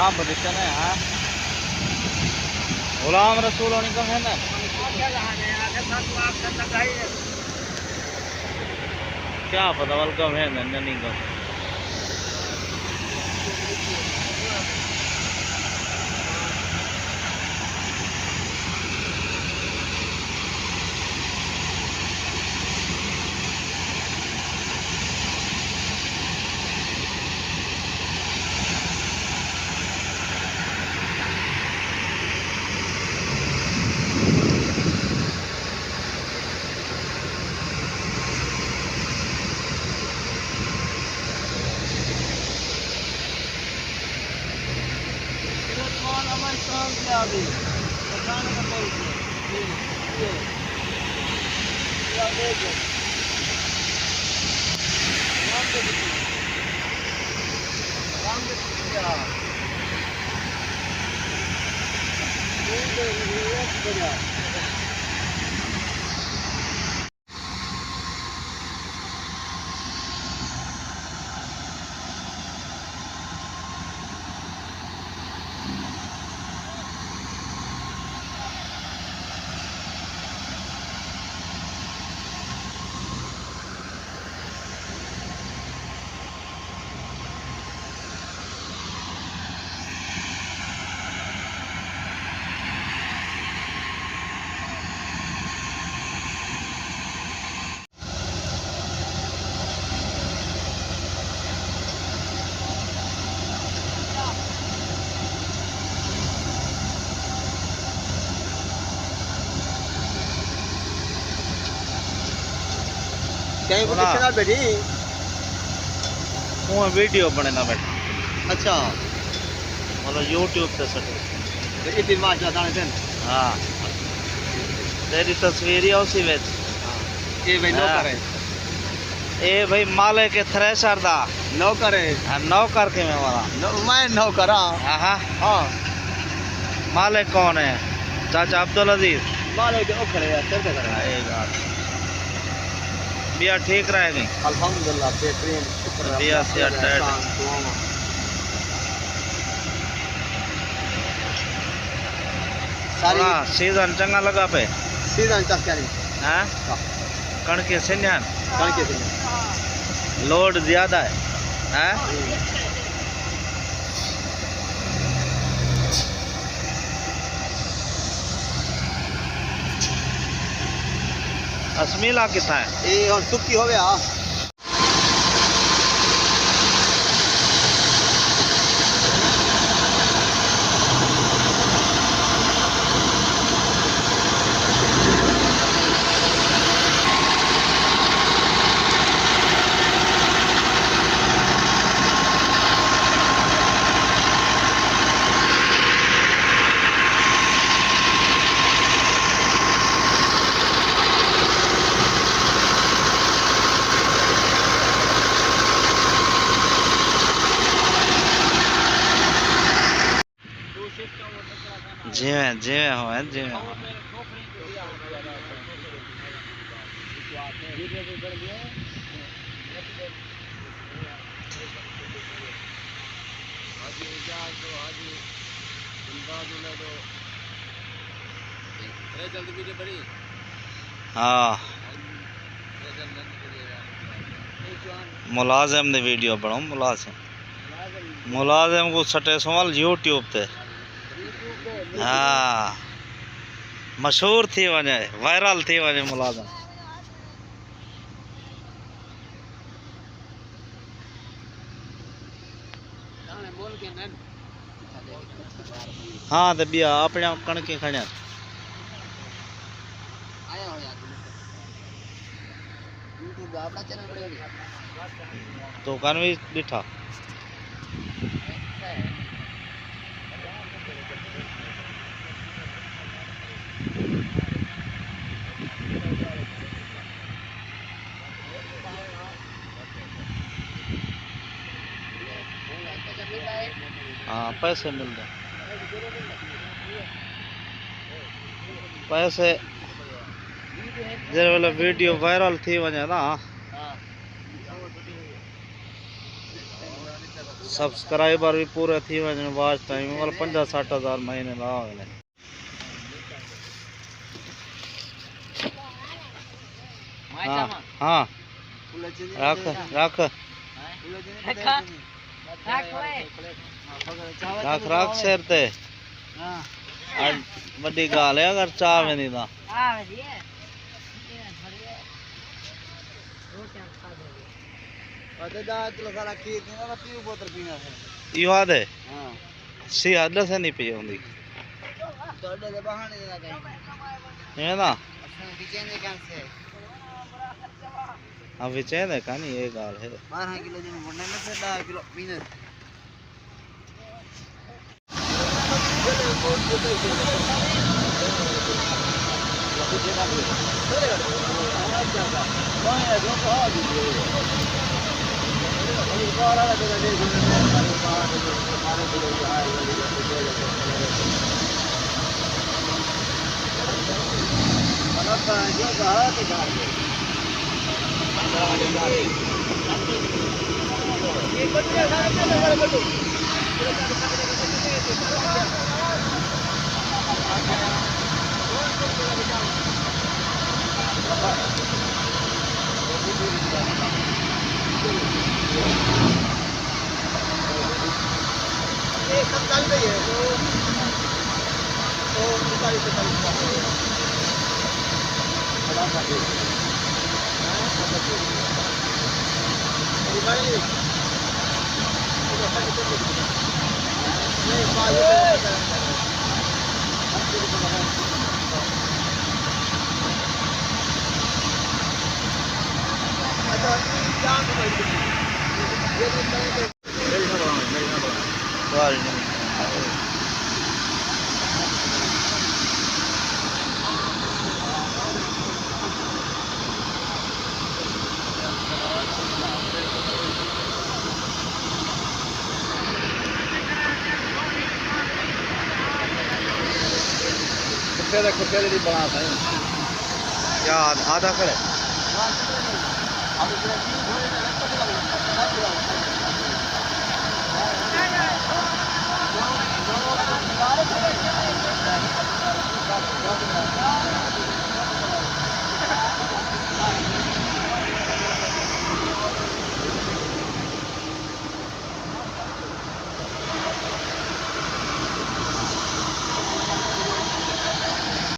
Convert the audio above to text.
हाँ बदिशन है। हाँ गुलाम रसूल होने का है ना। क्या पता वाल कम है ना नहीं कम। कहीं वो किसके साथ बैठी? वो वीडियो बने ना बैठा। अच्छा मतलब यूट्यूब पे सटे इतनी माशा दाने थे। हाँ तेरी तस्वीर ही उसी में। ये भाई नौकर है। ए भाई माले के थ्रेसर दा नौकर है। नौकर के में वाला मैं नौकर। हाँ हाँ हाँ मालिक कौन है? चाचा अब्दुल अजीज। माले के खड़े हैं सिर पे खड़े हैं। बिया ठीक रहेगी अल्हम्दुलिल्लाह बेहतरीन शुक्र बिया से अटैच सारी सीजन चंगा लगा पे सीजन तक क्या नहीं। हाँ कणके से कणके से लोड ज्यादा है। हाँ असमीला कितना है? ये और सुक्की हो गया। जिवें जिवें हो जिवें हो। हाँ मुलाजिम ने वीडियो बनाओ मुलाजिम को सटे सवाल यूट्यूब पे। हाँ मशहूर थी वने वायरल थी वने मुलाजिम। हाँ तो बिया अपने कणके खड़े तो कान भी बिठा हाँ पैसे मिल रहे पैसे जर वाला वीडियो वायरल थी वजह ना सब्सक्राइबर भी पूरे थी वञनि वॉच टाइम मतलब 50-60 हज़ार महीने ना वञे। हाँ हाँ रख रख रख रख सिर ते वड्डी गाल है अगर चाह वेंदी ता इहो आदे सी हद से नहीं पी होंदी ना हाँ विचें दे कानी ये गाल है 12 किलो जन मुंडे में से 10 किलो पीने कुत्ते दी बना था क्या आधा करे